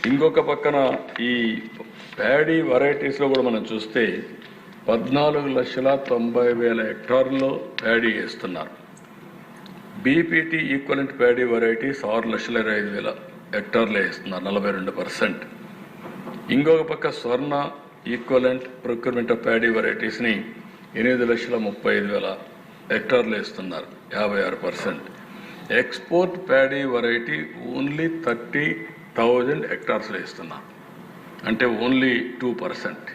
ఇంకొక పక్కన ఈ ప్యాడీ వెరైటీస్లో కూడా మనం చూస్తే 14,90,000 హెక్టార్లలో ప్యాడీ వేస్తున్నారు. బీపీటీ ఈక్వలెంట్ ప్యాడీ వెరైటీస్ 6,25,000 హెక్టార్లు వేస్తున్నారు, 42%. ఇంకొక పక్క స్వర్ణ ఈక్వలెంట్ ప్రొక్యూర్మెంట్ ఆఫ్ ప్యాడీ వెరైటీస్ని 8,35,000 హెక్టార్లు వేస్తున్నారు, 56%. ఎక్స్పోర్ట్ ప్యాడీ వెరైటీ ఓన్లీ 30,000 హెక్టార్స్లో వేస్తున్నారు, అంటే ఓన్లీ 2%.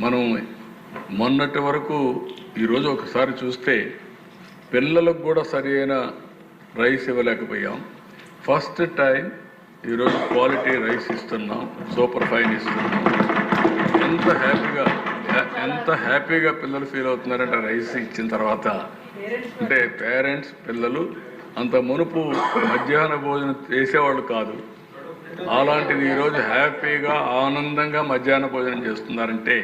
మనం మొన్నటి వరకు ఈరోజు ఒకసారి చూస్తే పిల్లలకు కూడా సరి అయిన రైస్ ఇవ్వలేకపోయాం. ఫస్ట్ టైం ఈరోజు క్వాలిటీ రైస్ ఇస్తున్నాం, సూపర్ ఫైన్ ఇస్తున్నాం. ఎంత హ్యాపీగా పిల్లలు ఫీల్ అవుతున్నారంటే రైస్ ఇచ్చిన తర్వాత. అంటే పేరెంట్స్ పిల్లలు అంత మునుపు మధ్యాహ్న భోజనం చేసేవాళ్ళు కాదు, అలాంటిది ఈరోజు హ్యాపీగా ఆనందంగా మధ్యాహ్న భోజనం చేస్తున్నారంటే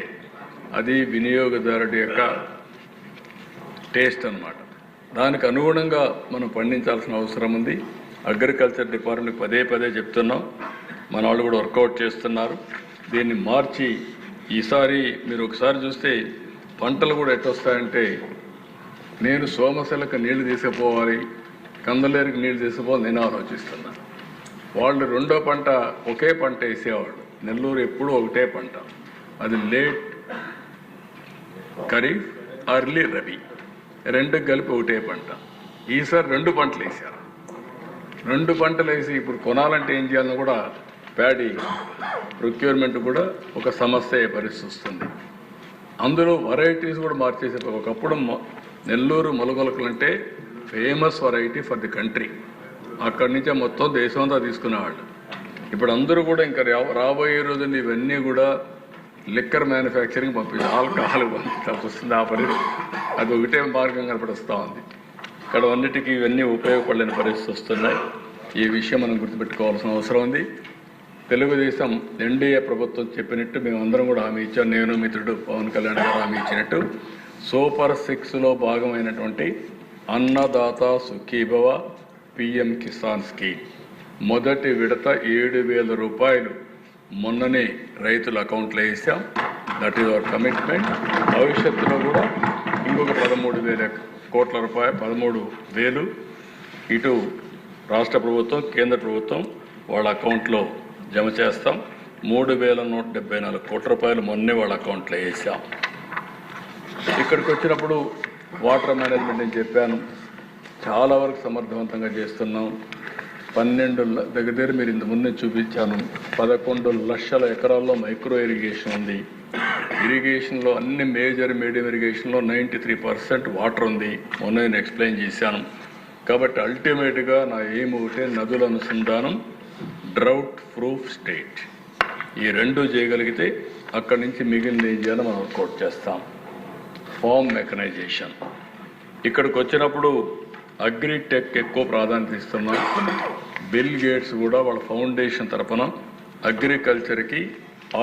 అది వినియోగదారుడి యొక్క టేస్ట్ అన్నమాట. దానికి అనుగుణంగా మనం పండించాల్సిన అవసరం ఉంది. అగ్రికల్చర్ డిపార్ట్మెంట్ పదే చెప్తున్నాం, మన వాళ్ళు కూడా వర్కౌట్ చేస్తున్నారు. దీన్ని మార్చి ఈసారి మీరు ఒకసారి చూస్తే పంటలు కూడా ఎట్టొస్తాయంటే, నేను సోమశలకు నీళ్లు తీసుకుపోవాలి, కందలేరుకి నీళ్లు తీసుకుపోవాలి నేను ఆలోచిస్తున్నా. వాళ్ళు రెండో పంట ఒకే పంట వేసేవాళ్ళు. నెల్లూరు ఎప్పుడూ ఒకటే పంట, అది లేట్ ఖరీఫ్ అర్లీ రబీ, రెండు కలిపి ఒకటే పంట. ఈసారి 2 పంటలు వేసారు. 2 పంటలు వేసి ఇప్పుడు కొనాలంటే ఏం చేయాలని కూడా ప్యాడీ ప్రొక్యూర్మెంట్ కూడా ఒక సమస్య అయ్యే పరిస్థితి వస్తుంది. అందులో వెరైటీస్ కూడా మార్చేసే. ఒకప్పుడు నెల్లూరు మొలగొలకలు అంటే famous variety for the country, అక్కడి నుంచే మొత్తం దేశమంతా తీసుకునేవాళ్ళు. ఇప్పుడు అందరూ కూడా ఇంకా రాబోయే రోజుల్లో ఇవన్నీ కూడా లిక్కర్ మ్యానుఫ్యాక్చరింగ్ పంపించి ఆల్కహాల్ పంపించాల్సి వస్తుంది. ఆ పరిస్థితి అది ఒకటే మార్గం కనపడుస్తూ ఉంది. ఇక్కడ అన్నిటికీ ఇవన్నీ ఉపయోగపడలేని పరిస్థితి వస్తున్నాయి. ఈ విషయం మనం గుర్తుపెట్టుకోవాల్సిన అవసరం ఉంది. తెలుగుదేశం ఎన్డీఏ ప్రభుత్వం చెప్పినట్టు మేమందరం కూడా హామీ ఇచ్చాం. నేను మిత్రుడు పవన్ కళ్యాణ్ గారు హామీ ఇచ్చినట్టు super 6లో భాగమైనటువంటి Annadata Sukhibhava PM Kisan scheme మొదటి విడత 7,000 రూపాయలు మొన్ననే రైతుల అకౌంట్లో వేసాం. That is our commitment. భవిష్యత్తులో కూడా ఇంకొక 13,000 కోట్ల రూపాయలు, 13,000 ఇటు రాష్ట్ర ప్రభుత్వం కేంద్ర ప్రభుత్వం వాళ్ళ అకౌంట్లో జమ చేస్తాం. 3,174 కోట్ల రూపాయలు మొన్నే వాళ్ళ అకౌంట్లో వేసాం. ఇక్కడికి వచ్చినప్పుడు వాటర్ మేనేజ్మెంట్ నేను చెప్పాను, చాలా వరకు సమర్థవంతంగా చేస్తున్నాం. 12 దగ్గర మీరు ఇంత ముందే చూపించాను. 11 లక్షల ఎకరాల్లో మైక్రో ఇరిగేషన్ ఉంది. ఇరిగేషన్లో అన్ని మేజర్ మీడియం ఇరిగేషన్లో 93% వాటర్ ఉంది. మొన్న నేను ఎక్స్ప్లెయిన్ చేశాను. కాబట్టి అల్టిమేట్గా నా ఎయిమ్ ఒకటే, నదుల అనుసంధానం, డ్రౌట్ ప్రూఫ్ స్టేట్. ఈ 2 చేయగలిగితే అక్కడి నుంచి మిగిలిన ఏం చేయాలో మనం వర్కౌట్ చేస్తాం. ఫార్మ్ మెకనైజేషన్ ఇక్కడికి వచ్చినప్పుడు అగ్రిటెక్ ఎక్కువ ప్రాధాన్యత ఇస్తున్నాం. బిల్ గేట్స్ కూడా వాళ్ళ ఫౌండేషన్ తరఫున అగ్రికల్చర్కి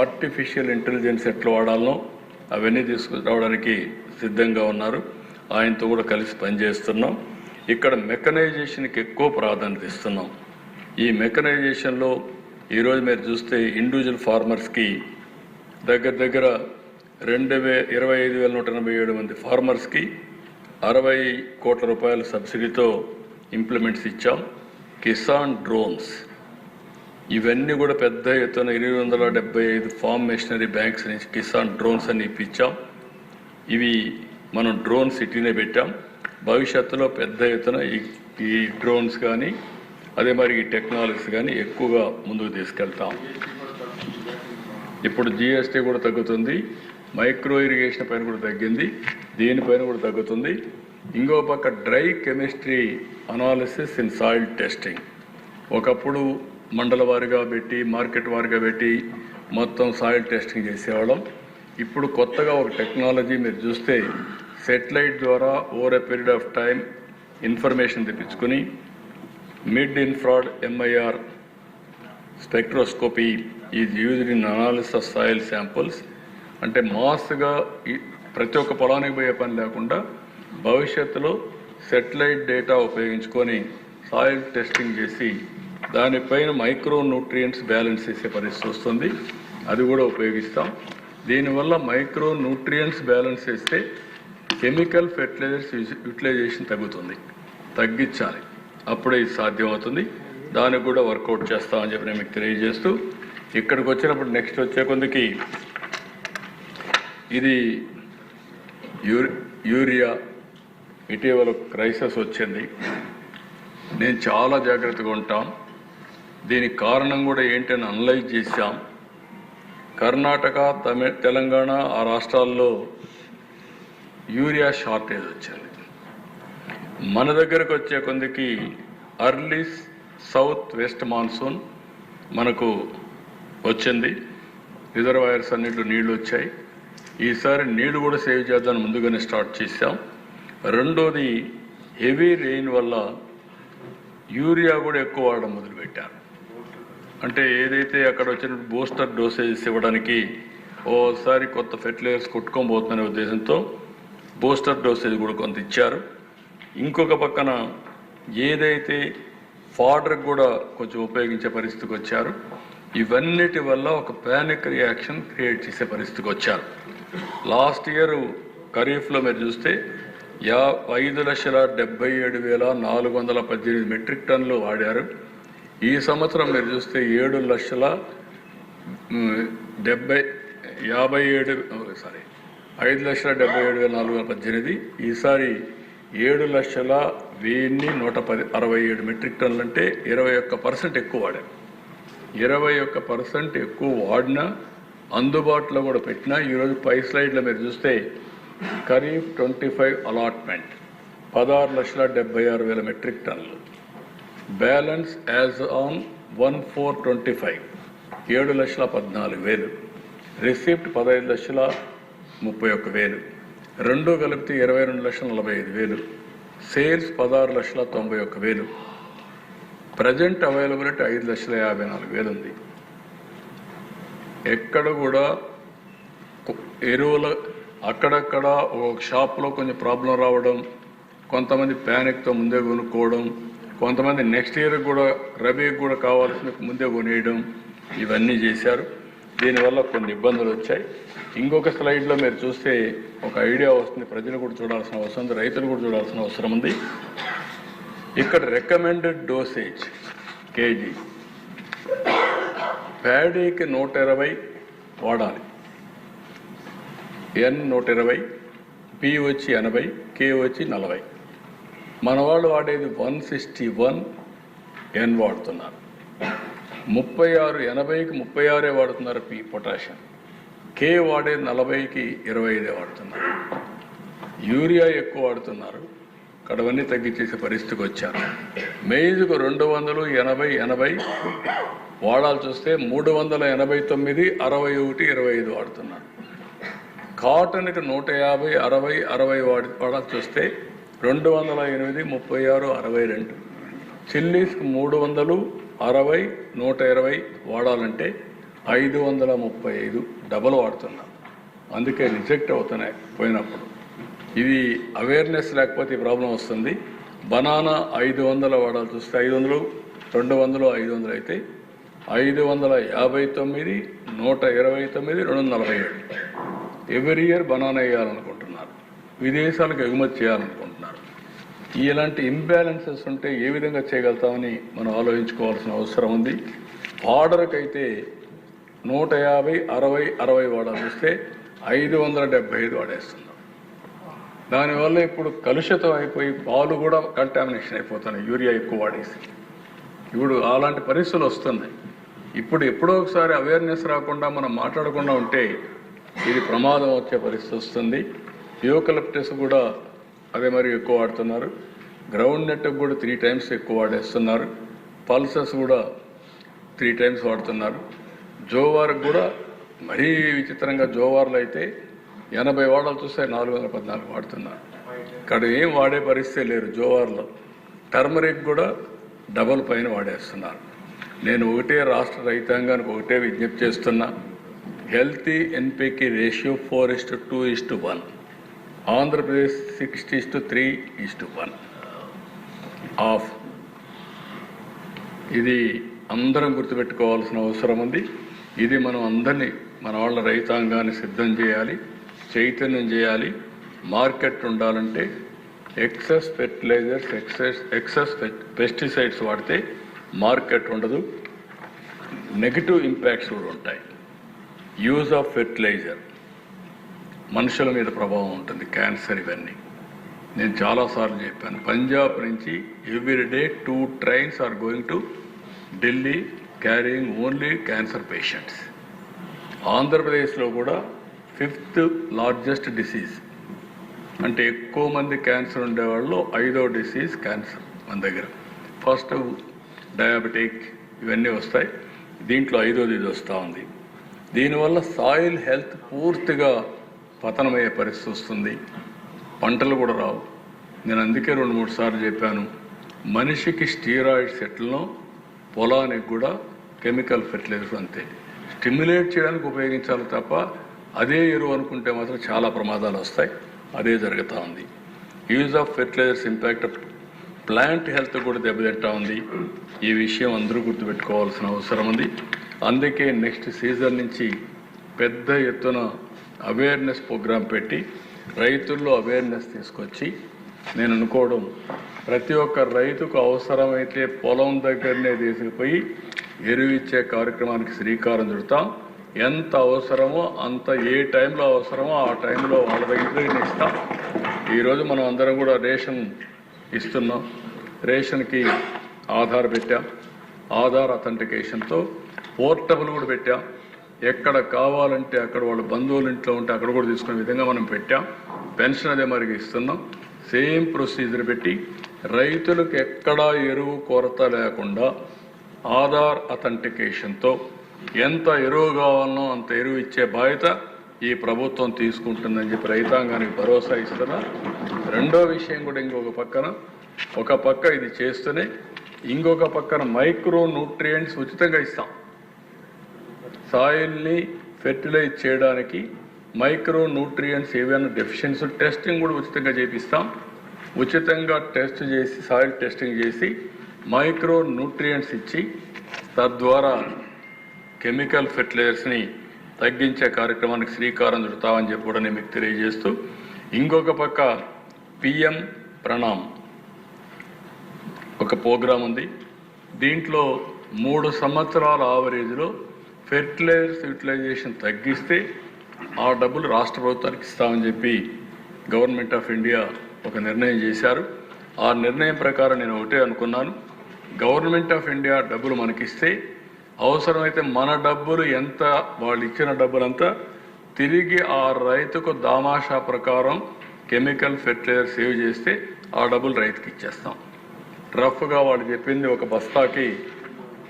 ఆర్టిఫిషియల్ ఇంటెలిజెన్స్ ఎట్లా వాడాలనో అవన్నీ తీసుకురావడానికి సిద్ధంగా ఉన్నారు. ఆయనతో కూడా కలిసి పనిచేస్తున్నాం. ఇక్కడ మెకనైజేషన్కి ఎక్కువ ప్రాధాన్యత ఇస్తున్నాం. ఈ మెకనైజేషన్లో ఈరోజు మీరు చూస్తే ఇండివిజువల్ ఫార్మర్స్కి దగ్గర 25,187 మంది ఫార్మర్స్కి 60 కోట్ల రూపాయల సబ్సిడీతో ఇంప్లిమెంట్స్ ఇచ్చాం. కిసాన్ డ్రోన్స్ ఇవన్నీ కూడా పెద్ద ఎత్తున 875 ఫార్మ్ మెషినరీ బ్యాంక్స్ నుంచి కిసాన్ డ్రోన్స్ అని ఇప్పించాం. ఇవి మనం డ్రోన్ సిటీనే పెట్టాం. భవిష్యత్తులో పెద్ద ఎత్తున ఈ డ్రోన్స్ కానీ అదే మరి ఈ టెక్నాలజీస్ కానీ ఎక్కువగా ముందుకు తీసుకెళ్తాం. ఇప్పుడు జిఎస్టీ కూడా తగ్గుతుంది, మైక్రో ఇరిగేషన్ పైన కూడా తగ్గింది, దీనిపైన కూడా తగ్గుతుంది. ఇంకో పక్క dry chemistry analysis in soil testing. ఒకప్పుడు మండల వారిగా పెట్టి మార్కెట్ వారిగా పెట్టి మొత్తం సాయిల్ టెస్టింగ్ చేసేవాళ్ళం. ఇప్పుడు కొత్తగా ఒక టెక్నాలజీ మీరు చూస్తే సెటిలైట్ ద్వారా over a period of time information తెప్పించుకుని mid infrared MIR spectroscopy is used in analysis of soil samples. అంటే మాస్గా ప్రతి ఒక్క పొలానికి పోయే పని లేకుండా భవిష్యత్తులో సెటిలైట్ డేటా ఉపయోగించుకొని సాయిల్ టెస్టింగ్ చేసి దానిపైన మైక్రో న్యూట్రియంట్స్ బ్యాలెన్స్ చేసే పరిస్థితి వస్తుంది, అది కూడా ఉపయోగిస్తాం. దీనివల్ల మైక్రో న్యూట్రియంట్స్ బ్యాలెన్స్ చేస్తే కెమికల్ ఫెర్టిలైజర్స్ యూటిలైజేషన్ తగ్గించాలి, అప్పుడే ఇది సాధ్యమవుతుంది. దానికి కూడా వర్కౌట్ చేస్తామని చెప్పి నేను మీకు తెలియజేస్తూ, ఇక్కడికి వచ్చినప్పుడు నెక్స్ట్ వచ్చే కొందికి ఇది యూరియా ఇటీవల క్రైసిస్ వచ్చింది. నేను చాలా జాగ్రత్తగా ఉంటాం. దీనికి కారణం కూడా ఏంటని అనలైజ్ చేశాం. కర్ణాటక, తెలంగాణ ఆ రాష్ట్రాల్లో యూరియా షార్టేజ్ వచ్చింది. మన దగ్గరకు వచ్చే కొందికి అర్లీ సౌత్ వెస్ట్ మాన్సూన్ మనకు వచ్చింది. రిజర్వాయర్స్ అన్నింటిలో నీళ్లు వచ్చాయి. ఈసారి నీళ్లు కూడా సేవ్ చేద్దామని ముందుగానే స్టార్ట్ చేశాం. రెండోది, హెవీ రెయిన్ వల్ల యూరియా కూడా ఎక్కువ వాడడం మొదలుపెట్టారు. అంటే ఏదైతే అక్కడ వచ్చిన బూస్టర్ డోసేజెస్ ఇవ్వడానికి ఓసారి కొత్త ఫెర్టిలైజర్స్ కొట్టుకోబోతున్న ఉద్దేశంతో బూస్టర్ డోసేజ్ కూడా కొంత ఇచ్చారు. ఇంకొక పక్కన ఏదైతే ఫాడర్కి కూడా కొంచెం ఉపయోగించే పరిస్థితికి వచ్చారు. ఇవన్నిటి వల్ల ఒక ప్యానిక్ రియాక్షన్ క్రియేట్ చేసే పరిస్థితికి వచ్చారు. లాస్ట్ ఇయర్ ఖరీఫ్లో మీరు చూస్తే 5,77,418 మెట్రిక్ టన్నులు వాడారు. ఈ సంవత్సరం మీరు చూస్తే 5,77,418. ఈసారి 7,01,167 మెట్రిక్ టన్నులు, అంటే 21% ఎక్కువ వాడారు. 21% ఎక్కువ వాడినా, అందుబాటులో కూడా పెట్టినా, ఈరోజు పై స్లైడ్లో మీరు చూస్తే ఖరీఫ్ 25 అలాట్మెంట్ 16,76,000 మెట్రిక్ టన్నులు. Balance as on 1/4/25 7,14,000. రిసిప్ట్ 15,31,000. రెండు కలిపితే 22,45,000. సేల్స్ 16,91,000. ప్రజెంట్ అవైలబిలిటీ 5,54,000 ఉంది. ఎక్కడ కూడా ఎరువుల అక్కడక్కడ ఒక షాప్లో కొంచెం ప్రాబ్లం రావడం, కొంతమంది ప్యానిక్తో ముందే కొనుక్కోవడం, కొంతమంది నెక్స్ట్ ఇయర్ కూడా రబీకి కూడా కావాల్సిన ముందే కొనేయడం, ఇవన్నీ చేశారు. దీనివల్ల కొన్ని ఇబ్బందులు వచ్చాయి. ఇంకొక స్లైడ్లో మీరు చూస్తే ఒక ఐడియా వస్తుంది. ప్రజలు కూడా చూడాల్సిన అవసరం ఉంది, రైతులు కూడా చూడాల్సిన అవసరం ఉంది. ఇక్కడ రికమెండెడ్ డోసేజ్ కేజీ ప్యాడీకి 120 వాడాలి. N 120, P వచ్చి 80, K వచ్చి 40. మన వాళ్ళు వాడేది 161 N వాడుతున్నారు. 80కి 36 వాడుతున్నారు P పొటాషియం. K వాడేది 40కి 25 వాడుతున్నారు. యూరియా ఎక్కువ వాడుతున్నారు. కడవన్నీ తగ్గించేసే పరిస్థితికి వచ్చారు. మెయిజ్కు 280, 80 వాడాల్సి వస్తే 389, 61, 25 వాడుతున్నారు. కాటన్కి 150, 60 వాడాల్సి వస్తే 208, 36, 62. చిల్లీస్కి 300, 60, 120 వాడాలంటే 535 డబల్ వాడుతున్నారు. అందుకే రిజెక్ట్ అవుతున్నాయి పోయినప్పుడు. ఇది అవేర్నెస్ లేకపోతే ఈ ప్రాబ్లం వస్తుంది. బనానా 500 వాడాల్సి వస్తే 500, 200, 500 అయితే 559, 129, 247. ఎవ్రీ ఇయర్ బనానా వేయాలనుకుంటున్నారు, విదేశాలకు ఎగుమతి చేయాలనుకుంటున్నారు. ఇలాంటి ఇంబ్యాలెన్సెస్ ఉంటే ఏ విధంగా చేయగలుగుతామని మనం ఆలోచించుకోవాల్సిన అవసరం ఉంది. ఆర్డర్కి అయితే 150, 60 వాడాల్సి వస్తే 575 వాడేస్తున్నాం. దానివల్ల ఇప్పుడు కలుషితం అయిపోయి పాలు కూడా కంటామినేషన్ అయిపోతున్నాయి, యూరియా ఎక్కువ వాడేసి. ఇప్పుడు అలాంటి పరిస్థితులు వస్తున్నాయి. ఇప్పుడు ఎప్పుడో ఒకసారి అవేర్నెస్ రాకుండా మనం మాట్లాడకుండా ఉంటే ఇది ప్రమాదం వచ్చే పరిస్థితి వస్తుంది. యూకలిప్టస్ కూడా అదే మరి ఎక్కువ వాడుతున్నారు. గ్రౌండ్ నెట్ కూడా 3 times ఎక్కువ వాడేస్తున్నారు. పల్సెస్ కూడా 3 times వాడుతున్నారు. జోవార్కి కూడా మరీ విచిత్రంగా, జోవార్లు అయితే 80 వాడాల్సి వస్తే 414 వాడుతున్నారు. ఇక్కడ ఏం వాడే పరిస్థితి లేరు జోవార్లో. టర్మరిక్ కూడా డబల్ పైన వాడేస్తున్నారు. నేను ఒకటే రాష్ట్ర రైతాంగానికి ఒకటే విజ్ఞప్తి చేస్తున్నా, హెల్తీ ఎన్పికి రేషియో 4:2:1, ఆంధ్రప్రదేశ్ 6:3:1 ఆఫ్. ఇది అందరం గుర్తుపెట్టుకోవాల్సిన అవసరం ఉంది. ఇది మనం అందరినీ, మన వాళ్ళ రైతాంగాన్ని సిద్ధం చేయాలి, చైతన్యం చేయాలి. మార్కెట్ ఉండాలంటే ఎక్సెస్ ఫెర్టిలైజర్స్, ఎక్సెస్ పెస్టిసైడ్స్ వాడితే మార్కెట్ ఉండదు. నెగిటివ్ ఇంపాక్ట్స్ కూడా ఉంటాయి. యూజ్ ఆఫ్ ఫెర్టిలైజర్ మనుషుల మీద ప్రభావం ఉంటుంది, క్యాన్సర్ ఇవన్నీ. నేను చాలాసార్లు చెప్పాను, పంజాబ్ నుంచి everyday 2 trains are going to Delhi carrying only cancer patients. ఆంధ్రప్రదేశ్లో కూడా 5th లార్జెస్ట్ డిసీజ్, అంటే ఎక్కువ మంది క్యాన్సర్ ఉండేవాళ్ళు 5వ డిసీజ్ క్యాన్సర్ మన దగ్గర. ఫస్ట్ డయాబెటిక్ ఇవన్నీ వస్తాయి, దీంట్లో 5వది ఇది వస్తూ ఉంది. దీనివల్ల సాయిల్ హెల్త్ పూర్తిగా పతనమయ్యే పరిస్థితి వస్తుంది, పంటలు కూడా రావు. నేను అందుకే 2-3 సార్లు చెప్పాను, మనిషికి స్టీరాయిడ్స్ ఎట్లనో పొలానికి కూడా కెమికల్ ఫెర్టిలైజర్స్ అంతే. స్టిమ్యులేట్ చేయడానికి ఉపయోగించాలి తప్ప అదే ఎరువు అనుకుంటే మాత్రం చాలా ప్రమాదాలు వస్తాయి. అదే జరుగుతూ ఉంది. Use of fertilisers impact plant health కూడా దెబ్బతింటా ఉంది. ఈ విషయం అందరూ గుర్తుపెట్టుకోవాల్సిన అవసరం ఉంది. అందుకే నెక్స్ట్ సీజన్ నుంచి పెద్ద ఎత్తున అవేర్నెస్ ప్రోగ్రాం పెట్టి రైతుల్లో అవేర్నెస్ తీసుకొచ్చి, నేను అనుకోవడం ప్రతి ఒక్క రైతుకు అవసరమైతే పొలం దగ్గరనే తీసుకుపోయి ఎరువు ఇచ్చే కార్యక్రమానికి శ్రీకారం చుడతాం. ఎంత అవసరమో అంత, ఏ టైంలో అవసరమో ఆ టైంలో వాళ్ళ దగ్గర ఇస్తాం. ఈరోజు మనం అందరం కూడా రేషన్ ఇస్తున్నాం. రేషన్కి ఆధార్ పెట్టాం, ఆధార్ అథెంటికేషన్తో పోర్టబుల్ కూడా పెట్టాం. ఎక్కడ కావాలంటే అక్కడ వాళ్ళ బంధువుల ఇంట్లో ఉంటే అక్కడ కూడా తీసుకునే విధంగా మనం పెట్టాం. పెన్షన్ అదే మరికి ఇస్తున్నాం. సేమ్ ప్రొసీజర్ పెట్టి రైతులకు ఎక్కడా ఎరువు కొరత లేకుండా ఆధార్ అథెంటికేషన్తో ఎంత ఎరువు కావాలనో అంత ఎరువు ఇచ్చే బాధ్యత ఈ ప్రభుత్వం తీసుకుంటుందని చెప్పి రైతాంగానికి భరోసా ఇస్తున్నా. రెండో విషయం కూడా ఒక పక్క ఇది చేస్తూనే ఇంకొక పక్కన మైక్రో న్యూట్రియంట్స్ ఉచితంగా ఇస్తాం. సాయిల్ని ఫెర్టిలైజ్ చేయడానికి మైక్రో న్యూట్రియంట్స్ ఏవైనా డెఫిషియన్సీ టెస్టింగ్ కూడా ఉచితంగా చేపిస్తాం. ఉచితంగా టెస్ట్ చేసి, సాయిల్ టెస్టింగ్ చేసి మైక్రో న్యూట్రియంట్స్ ఇచ్చి తద్వారా కెమికల్ ఫెర్టిలైజర్స్ని తగ్గించే కార్యక్రమానికి శ్రీకారం చుడతామని చెప్పి కూడా నేను మీకు తెలియజేస్తూ, ఇంకొక పక్క పిఎం ప్రణామ్ ఒక ప్రోగ్రాం ఉంది. దీంట్లో 3 సంవత్సరాల ఆవరేజ్లో ఫెర్టిలైజర్స్ యూటిలైజేషన్ తగ్గిస్తే ఆ డబ్బులు రాష్ట్ర ప్రభుత్వానికి ఇస్తామని చెప్పి గవర్నమెంట్ ఆఫ్ ఇండియా ఒక నిర్ణయం చేశారు. ఆ నిర్ణయం ప్రకారం నేను ఒకటే అనుకున్నాను, గవర్నమెంట్ ఆఫ్ ఇండియా డబ్బులు మనకిస్తే అవసరమైతే మన డబ్బులు ఎంత, వాళ్ళు ఇచ్చిన డబ్బులంతా తిరిగి ఆ రైతుకు దామాషా ప్రకారం కెమికల్ ఫెర్టిలైజర్ సేవ్ చేస్తే ఆ డబ్బులు రైతుకి ఇచ్చేస్తాం. రఫ్గా వాళ్ళు చెప్పింది ఒక బస్తాకి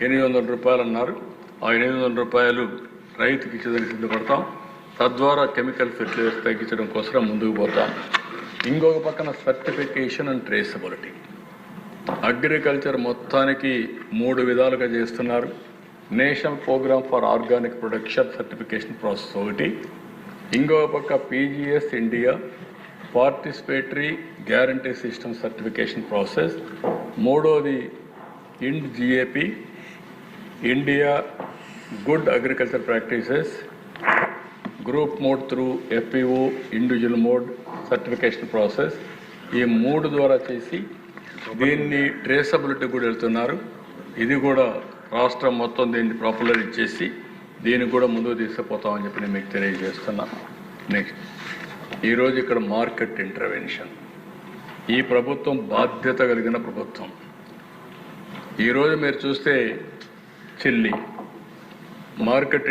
800 రూపాయలు అన్నారు. ఆ 800 రూపాయలు రైతుకి ఇచ్చేదానికి సిద్ధపడతాం. తద్వారా కెమికల్ ఫెర్టిలైజర్స్ తగ్గించడం కోసం ముందుకు పోతాం. ఇంకొక పక్కన సర్టిఫికేషన్ అండ్ ట్రేసబిలిటీ, అగ్రికల్చర్ మొత్తానికి 3 విధాలుగా చేస్తున్నారు. National Programme for Organic Production certification process ఒకటి, ఇంకొక పక్క PGS India participatory guarantee system certification process, మూడోది GAP India good agriculture practices group mode through FPO individual mode certification process. ఈ 3 ద్వారా చేసి దీన్ని ట్రేసబిలిటీ కూడా వెళ్తున్నారు. ఇది కూడా రాష్ట్రం మొత్తం దీన్ని పాపులర్ చేసి దీన్ని కూడా ముందుకు తీసుకుపోతామని చెప్పి నేను మీకు తెలియజేస్తున్నాను. నెక్స్ట్, ఈరోజు ఇక్కడ మార్కెట్ ఇంటర్వెన్షన్. ఈ ప్రభుత్వం బాధ్యత కలిగిన ప్రభుత్వం. ఈరోజు మీరు చూస్తే చిల్లీ మార్కెట్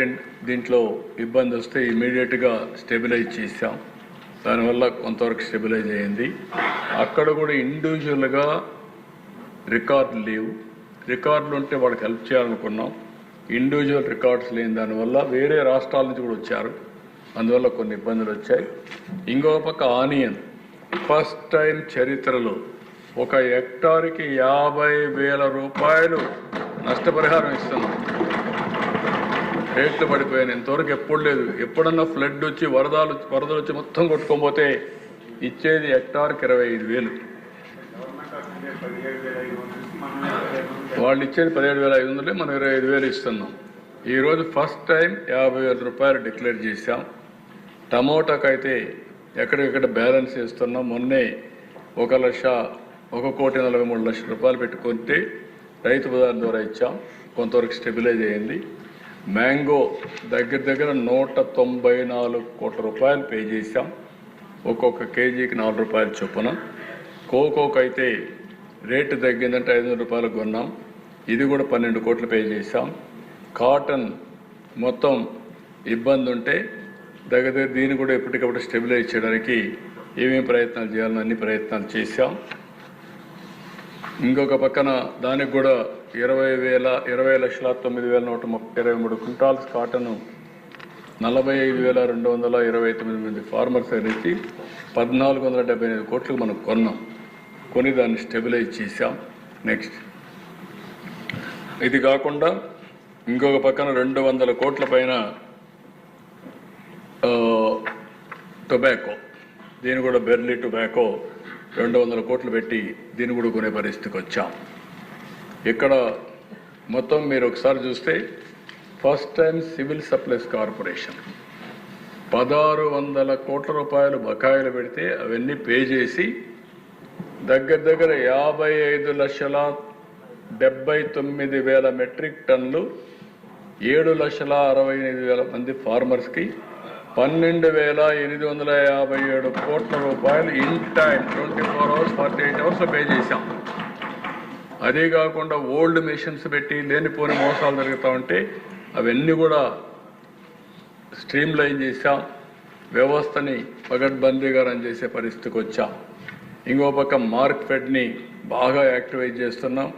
దీంట్లో ఇబ్బంది వస్తే ఇమీడియట్గా స్టెబిలైజ్ చేసాం. దానివల్ల కొంతవరకు స్టెబిలైజ్ అయ్యింది. అక్కడ కూడా ఇండివిజువల్గా రికార్డులు లేవు. రికార్డులు ఉంటే వాళ్ళకి హెల్ప్ చేయాలనుకున్నాం. ఇండివిజువల్ రికార్డ్స్ లేని దానివల్ల వేరే రాష్ట్రాల నుంచి కూడా వచ్చారు, అందువల్ల కొన్ని ఇబ్బందులు వచ్చాయి. ఇంకో పక్క ఆనియన్ ఫస్ట్ టైం చరిత్రలో 1 హెక్టార్కి 50,000 రూపాయలు నష్టపరిహారం ఇస్తున్నాం. రేట్లు పడిపోయాను, ఇంతవరకు ఎప్పుడు లేదు. ఎప్పుడన్నా ఫ్లడ్ వచ్చి వరదలు వచ్చి మొత్తం కొట్టుకోకపోతే ఇచ్చేది హెక్టార్కి 25,000. వాళ్ళు ఇచ్చేది 17,500, మనం 25,000 ఇస్తున్నాం. ఈరోజు ఫస్ట్ టైం 50,000 రూపాయలు డిక్లేర్ చేశాం. టమోటాకు అయితే ఎక్కడికక్కడ బ్యాలెన్స్ చేస్తున్నాం. మొన్నే 1,43,00,000 రూపాయలు పెట్టుకుంటే రైతు బజార్ ద్వారా ఇచ్చాం, కొంతవరకు స్టెబిలైజ్ అయ్యింది. మ్యాంగో దగ్గర 194 కోట్ల రూపాయలు పే చేశాం, ఒక్కొక్క కేజీకి 4 రూపాయలు చొప్పున. కోకోకు అయితే రేటు తగ్గిందంటే 500 రూపాయలు కొన్నాం, ఇది కూడా 12 కోట్లు పే చేశాం. కాటన్ మొత్తం ఇబ్బంది ఉంటే దగ్గర దీన్ని కూడా ఎప్పటికప్పుడు స్టెబిలైజ్ చేయడానికి ఏమేమి ప్రయత్నాలు చేయాలని అన్ని ప్రయత్నాలు చేశాం. ఇంకొక పక్కన దానికి కూడా 20,09,123 క్వింటాల్స్ కాటన్ 45,229 మంది ఫార్మర్స్ నుంచి 1,475 కోట్లకు మనం కొన్నాం, కొని దాన్ని స్టెబిలైజ్ చేశాం. నెక్స్ట్ ఇది కాకుండా ఇంకొక పక్కన 200 కోట్ల పైన టొబాకో, దీన్ని కూడా బెర్లీ టొబాకో 200 కోట్లు పెట్టి దీన్ని కూడా కొనే పరిస్థితికి వచ్చాం. ఇక్కడ మొత్తం మీరు ఒకసారి చూస్తే first time civil supplies corporation 1,600 కోట్ల రూపాయలు బకాయిలు పెడితే అవన్నీ పే చేసి దగ్గర 55,79,000 మెట్రిక్ టన్నులు 7,65,000 మంది ఫార్మర్స్కి 12,857 కోట్ల రూపాయలు ఇన్ టైం 24 అవర్స్ 48 అవర్స్లో పే చేశాం. అదే కాకుండా ఓల్డ్ మిషన్స్ పెట్టి లేనిపోని మోసాలు జరుగుతూ ఉంటే అవన్నీ కూడా స్ట్రీమ్ లైన్ చేశాం, వ్యవస్థని పగడ్బందీగా రన్ చేసే పరిస్థితికి వచ్చాం. ఇంకో పక్క మార్కెట్ని బాగా యాక్టివేట్ చేస్తున్నాం,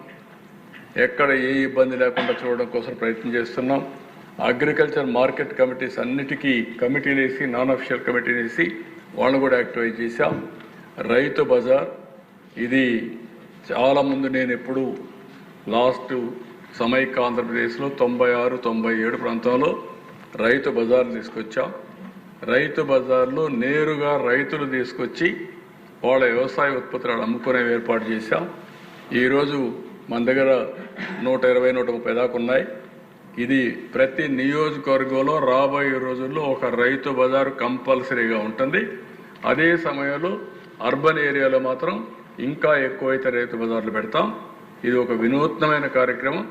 ఎక్కడ ఏ ఇబ్బంది లేకుండా చూడడం కోసం ప్రయత్నం చేస్తున్నాం. అగ్రికల్చర్ మార్కెట్ కమిటీస్ అన్నిటికీ కమిటీలు వేసి, నాన్ అఫిషియల్ కమిటీలు వేసి వాళ్ళని కూడా యాక్టివేట్ చేశాం. రైతు బజార్ ఇది చాలా ముందు నేను ఎప్పుడు లాస్ట్ సమైక్య ఆంధ్రప్రదేశ్లో 96, 97 ప్రాంతంలో రైతు బజార్లు తీసుకొచ్చాం. రైతు బజార్లో నేరుగా రైతులు తీసుకొచ్చి వాళ్ళ వ్యవసాయ ఉత్పత్తులను అమ్ముకునే ఏర్పాటు చేశాం. ఈరోజు మన దగ్గర 120, 130 దాకా ఉన్నాయి. ఇది ప్రతి నియోజకవర్గంలో రాబోయే రోజుల్లో ఒక రైతు బజారు కంపల్సరీగా ఉంటుంది. అదే సమయంలో అర్బన్ ఏరియాలో మాత్రం ఇంకా ఎక్కువైతే రైతు బజార్లు పెడతాం. ఇది ఒక వినూత్నమైన కార్యక్రమం.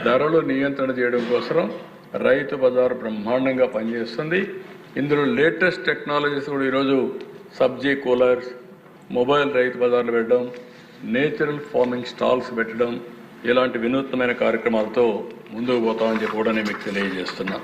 ధరలు నియంత్రణ చేయడం కోసం రైతు బజారు బ్రహ్మాండంగా పనిచేస్తుంది. ఇందులో లేటెస్ట్ టెక్నాలజీస్ కూడా ఈరోజు సబ్జీ కూలర్స్, మొబైల్ రైతు బజార్లు పెట్టడం, నేచురల్ ఫార్మింగ్ స్టాల్స్ పెట్టడం, ఇలాంటి వినూత్నమైన కార్యక్రమాలతో ముందుకు పోతామని చెప్పి కూడా నేను మీకు తెలియజేస్తున్నా.